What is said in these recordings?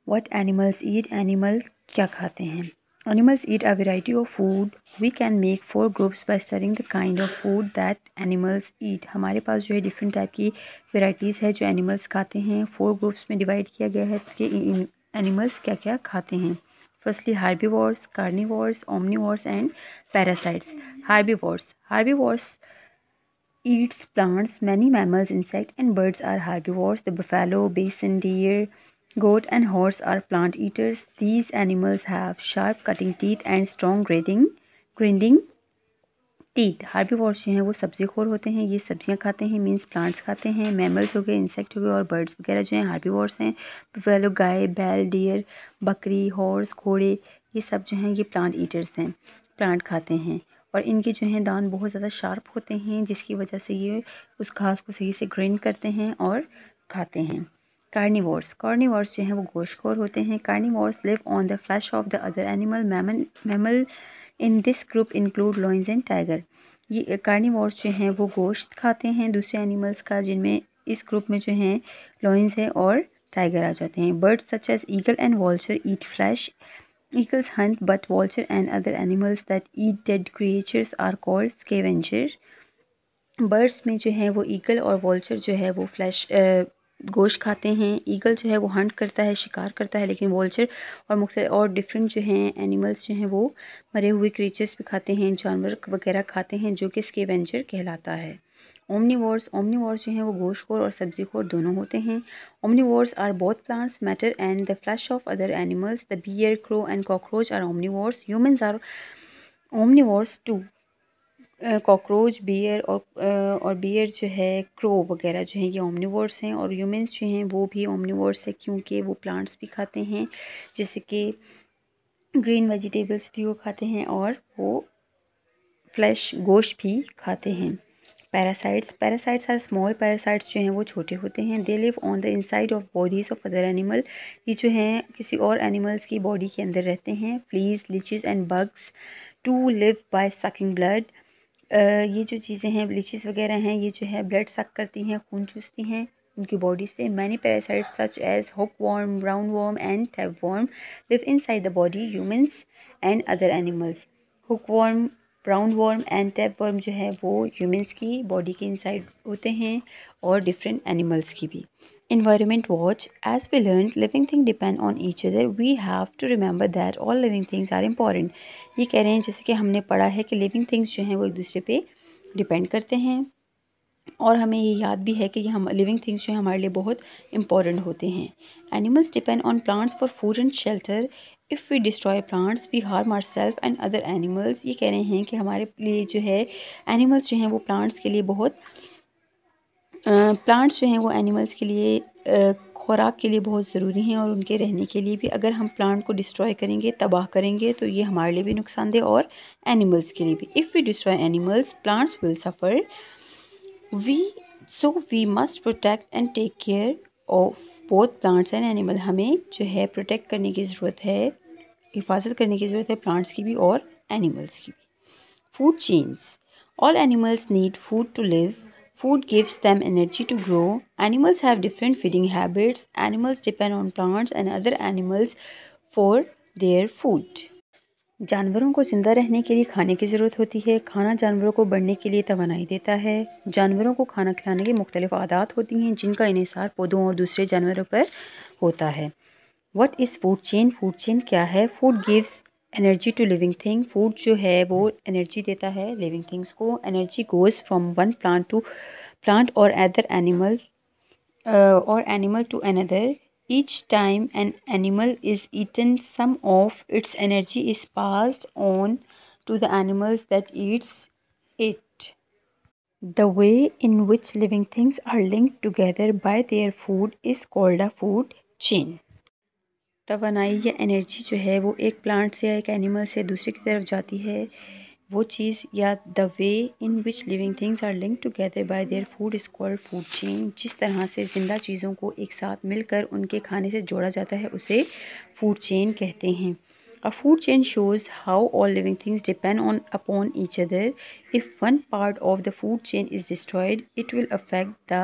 What animals eat? Animal क्या खाते हैं? Animals eat a variety of food. We can make 4 groups by studying the kind of food that animals eat. हमारे पास जो है different type की varieties है जो एनिमल्स खाते हैं. 4 ग्रुप्स में डिवाइड किया गया है कि एनिमल्स क्या क्या खाते हैं. Firstly herbivores, carnivores, omnivores and parasites. Herbivores eats plants. Many mammals, insects, and birds are herbivores. The buffalo, bison, deer, goat, and horse are plant eaters. These animals have sharp cutting teeth and strong grinding teeth. Herbivores जो हैं वो सब्जीखोर होते हैं. ये सब्जियां खाते हैं, means plants खाते हैं. मैमल्स हो गए, इंसेक्ट हो गए और बर्ड्स वगैरह जो हैं हार्बीवोर्स हैं. बुफेलो गाय, बैल, डियर, बकरी, हॉर्स, घोड़े, ये सब जो हैं ये प्लांट ईटर्स हैं, प्लांट खाते हैं. और इनके जो हैं दांत बहुत ज़्यादा शार्प होते हैं जिसकी वजह से ये उस घास को सही से ग्राइंड करते हैं और खाते हैं. कार्निवोर्स जो हैं वो गोश्तखोर होते हैं. Carnivores live on the flesh of the other animal. Mammal in this group include lions and tiger. ये कार्निवोर्स जो हैं वो गोश्त खाते हैं दूसरे एनिमल्स का, जिनमें इस ग्रुप में जो हैं लॉयंस है और टाइगर आ जाते हैं. Birds such as eagle and vulture eat flesh. Eagles hunt, but vulture and other animals that eat dead creatures are called scavenger. Birds में जो है वो ईगल और वॉल्चर जो है वो फ्लैश गोश्त खाते हैं. ईगल जो है वो हंट करता है, शिकार करता है, लेकिन वॉल्चर और डिफरेंट जो हैं एनिमल्स जो हैं वो मरे हुए क्रीचर्स भी खाते हैं, जानवर वगैरह खाते हैं, जो कि स्केवेंजर कहलाता है. ओमनिवोर्स जो हैं वो गोश्तखोर और सब्जीखोर दोनों होते हैं. Omnivores are both plants, matter and the flesh of other animals. The bear, crow and cockroach are omnivores. Humans are omnivores too. Cockroach, bear और बियर जो है, क्रो वगैरह जो हैं ये ओमनिवोर्स हैं. और ह्यूमंस जो हैं वो भी ओमनिवोर्स है क्योंकि वो प्लांट्स भी खाते हैं, जैसे कि ग्रीन वेजिटेबल्स भी वो खाते हैं और वो फ्लैश गोश्त भी खाते हैं. Parasites are small. पैरासाइट्स जो हैं वो छोटे होते हैं. They live on the inside of bodies of other animal. ये जो हैं किसी और एनिमल्स की बॉडी के अंदर रहते हैं. Fleas, leeches and bugs to live by sucking blood. ये जो चीज़ें हैं, लीचेस वगैरह हैं, ये जो है ब्लड सक करती हैं, खून चूसती हैं उनकी बॉडी से. Many parasites such as hookworm, roundworm and tapeworm live inside the body humans and other animals. Hookworm, roundworm and tapeworm जो है वो ह्यूमंस की बॉडी के इनसाइड होते हैं और डिफरेंट एनिमल्स की भी. Environment watch. As we learned, living things depend on each other. We have to remember that all living things are important. ये कह रहे हैं जैसे कि हमने पढ़ा है कि लिविंग थिंग्स जो हैं वो एक दूसरे पे डिपेंड करते हैं और हमें ये याद भी है कि ये हम लिविंग थिंग्स जो हैं हमारे लिए बहुत इंपॉर्टेंट होते हैं. Animals depend on plants for food and shelter. If we destroy plants we harm our self and other animals. ये कह रहे हैं कि हमारे लिए जो है एनिमल्स जो हैं वो प्लांट्स के लिए बहुत प्लांट्स जो हैं वो एनिमल्स के लिए खुराक के लिए बहुत ज़रूरी हैं और उनके रहने के लिए भी. अगर हम प्लांट को डिस्ट्रॉय करेंगे, तबाह करेंगे, तो ये हमारे लिए भी नुकसानदेह और एनिमल्स के लिए भी. If we destroy animals plants will suffer. We must protect and take care of both plants and animal. हमें जो है प्रोटेक्ट करने की ज़रूरत है, हिफाजत करने की ज़रूरत है प्लांट्स की भी और एनिमल्स की भी. Food chains. All animals need food to live. Food gives them energy to grow. Animals have different feeding habits. Animals depend on plants and other animals for their food. जानवरों को ज़िंदा रहने के लिए खाने की ज़रूरत होती है. खाना जानवरों को बढ़ने के लिए तवानाई देता है. जानवरों को खाना खिलाने की मुख्तलिफ आदात होती हैं जिनका इन्हिसार पौधों और दूसरे जानवरों पर होता है. What is food chain? Food chain क्या है? Food gives energy to living thing. Food जो है वो एनर्जी देता है लिविंग थिंग्स को. Energy goes from one plant to plant और other animal to another. Each time an animal is eaten, some of its energy is passed on to the animals that eats it. The way in which living things are linked together by their food is called a food chain. तवानाई या energy जो है वो एक plant से या एक animal से दूसरे की तरफ जाती है. वो चीज़ या the way in which living things are linked together by their food is called food chain. जिस तरह से ज़िंदा चीज़ों को एक साथ मिलकर उनके खाने से जोड़ा जाता है उसे फूड चेन कहते हैं. A food chain shows how all living things depend upon each other. If one part of the food chain is destroyed, it will affect the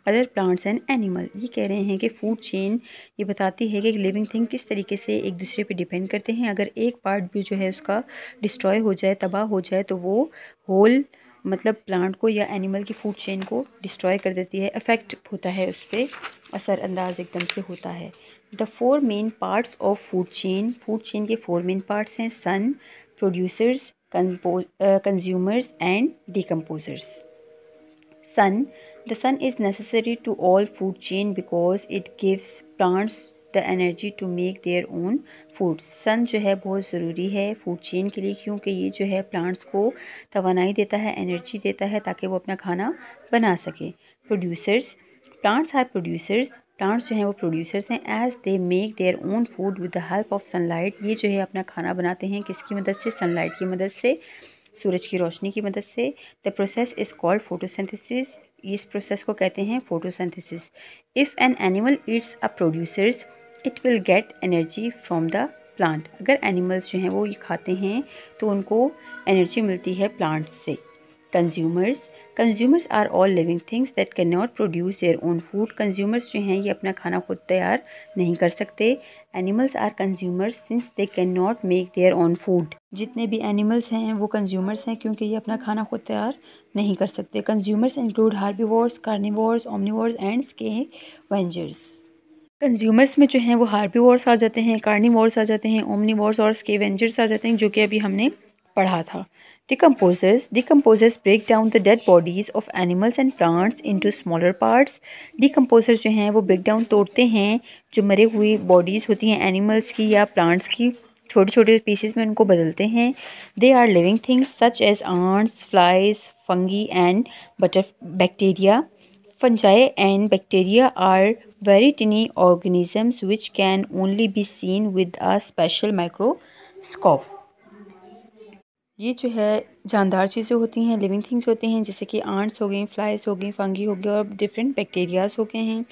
other plants and animal. ये कह रहे हैं कि food chain ये बताती है कि living thing किस तरीके से एक दूसरे पे डिपेंड करते हैं। अगर एक पार्ट भी जो है उसका डिस्ट्रॉय हो जाए, तबाह हो जाए, तो वो होल मतलब प्लांट को या एनिमल की फूड चेन को डिस्ट्रॉय कर देती है, इफ़ेक्ट होता है उस पर, असरअंदाज एकदम से होता है। The 4 main parts of food chain के 4 मेन पार्ट्स हैं: sun, producers, consumers and decomposers. Sun. The sun is necessary to all food chain because it gives plants the energy to make their own food. सन जो है बहुत ज़रूरी है food chain के लिए, क्योंकि ये जो है प्लांट्स को तवानाई देता है, एनर्जी देता है ताकि वो अपना खाना बना सके। Producers, plants are producers. Plants जो हैं वो प्रोड्यूसर्स हैं। As they make their own food with the help of sunlight. ये जो है अपना खाना बनाते हैं किसकी मदद से? सनलाइट की मदद से, सूरज की रोशनी की मदद से। The process is called photosynthesis. इस प्रोसेस को कहते हैं photosynthesis. If an animal Yeats a producers it will get energy from the plant. अगर एनिमल्स जो हैं वो ये खाते हैं तो उनको एनर्जी मिलती है प्लांट से। Consumers are all living things that can not produce their own food. Consumers जो हैं ये अपना खाना खुद तैयार नहीं कर सकते। Animals are consumers since they can not make their own food. जितने भी एनिमल्स हैं वो कंज्यूमर्स हैं क्योंकि ये अपना खाना खुद तैयार नहीं कर सकते। Consumers include herbivores, carnivores, omnivores and scavengers. Consumers में जो हैं वो हार्बीवोर्स आ जाते हैं, कार्निवोर्स आ जाते हैं, ओमनिवोर्स और स्केवेंजर्स आ जाते हैं, जो कि अभी हमने पढ़ा था। Decomposers break down the dead bodies of animals and plants into smaller parts. Decomposers जो हैं वो ब्रेक डाउन तोड़ते हैं जो मरे हुई बॉडीज़ होती हैं एनिमल्स की या प्लांट्स की, छोटे छोटे पीसेस में उनको बदलते हैं। They are living things such as ants, flies, fungi and bacteria. Fungi and bacteria are very tiny organisms which can only be seen with a special microscope. ये जो है जानदार चीज़ें होती हैं, लिविंग थिंग्स होती हैं, जैसे कि आंट्स हो गई, फ्लाइज हो गई, फंगी हो गए और डिफरेंट बैक्टीरियाज हो गए हैं।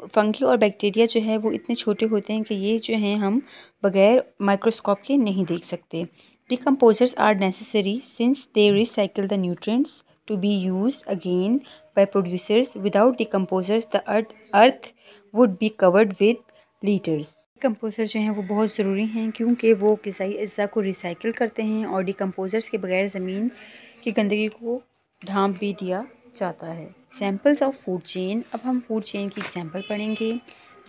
फंगी और बैक्टीरिया जो है वो इतने छोटे होते हैं कि ये जो हैं हम बगैर माइक्रोस्कोप के नहीं देख सकते। Decomposers are necessary since they recycle the nutrients to be used again by producers. Without decomposers, the earth would be covered with litters. Decomposer जो हैं वो बहुत ज़रूरी हैं क्योंकि वो ग़िज़ाई अज्जा को रिसाइकिल करते हैं और डिकम्पोजर्स के बगैर ज़मीन की गंदगी को ढांप भी दिया जाता है। Examples of food chain. अब हम फूड चेन की एग्जाम्पल पढ़ेंगे,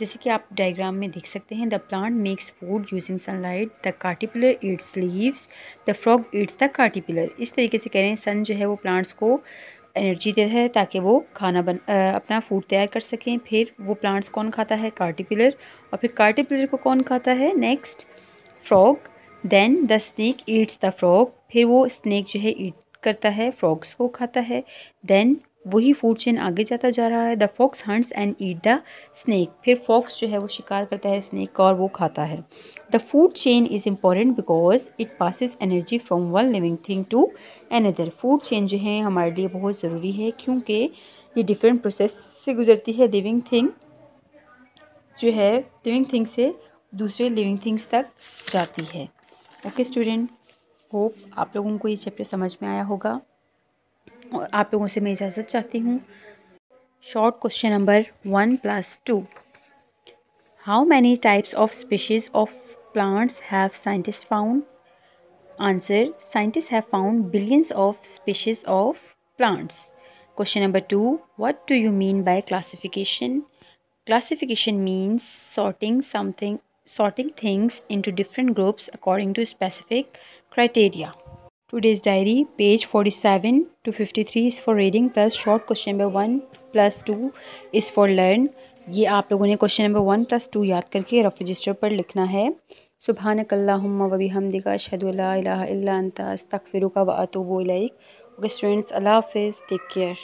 जैसे कि आप डायग्राम में देख सकते हैं। The plant makes food using sunlight, the caterpillar eats leaves, the frog eats the caterpillar. इस तरीके से कह रहे हैं सन जो है वो प्लांट्स को एनर्जी देता है ताकि वो खाना अपना फूड तैयार कर सकें। फिर वो प्लांट्स कौन खाता है? कार्टिपिलर। और फिर कार्टिपिलर को कौन खाता है? Next frog. Then the snake eats the frog. फिर वो स्नेक जो है ईट करता है, फ्रॉग्स को खाता है। देन वही फूड चेन आगे जाता जा रहा है। The fox hunts and eat the snake. फिर फॉक्स जो है वो शिकार करता है स्नेक का और वो खाता है। The food chain is important because it passes energy from one living thing to another. Food chain जो है हमारे लिए बहुत ज़रूरी है क्योंकि ये डिफरेंट प्रोसेस से गुजरती है। लिविंग थिंग जो है लिविंग थिंग से दूसरे लिविंग थिंग्स तक जाती है। ओके स्टूडेंट, होप आप लोगों को ये चैप्टर समझ में आया होगा और आप लोगों से मैं इजाज़त चाहती हूँ। Short question number 1+2। How many types of species of plants have scientist found? Answer, scientist have found billions of species of plants. Question number 2, what do you mean by classification? Classification means sorting things into different groups according to specific criteria. Today's diary, page 47 to 53 is for reading plus short question number 1+2 is for learn. ये आप लोगों ने question number 1+2 याद करके rough register पर लिखना है। सुब्हानकल्लाहुम्मा व बिहम्दिका अशहदु अल्ला इलाहा इल्ला अंता अस्तगफिरुका व अतूबु इलैक। ओके स्टूडेंट्स, अल्लाह हाफिज़, टेक केयर।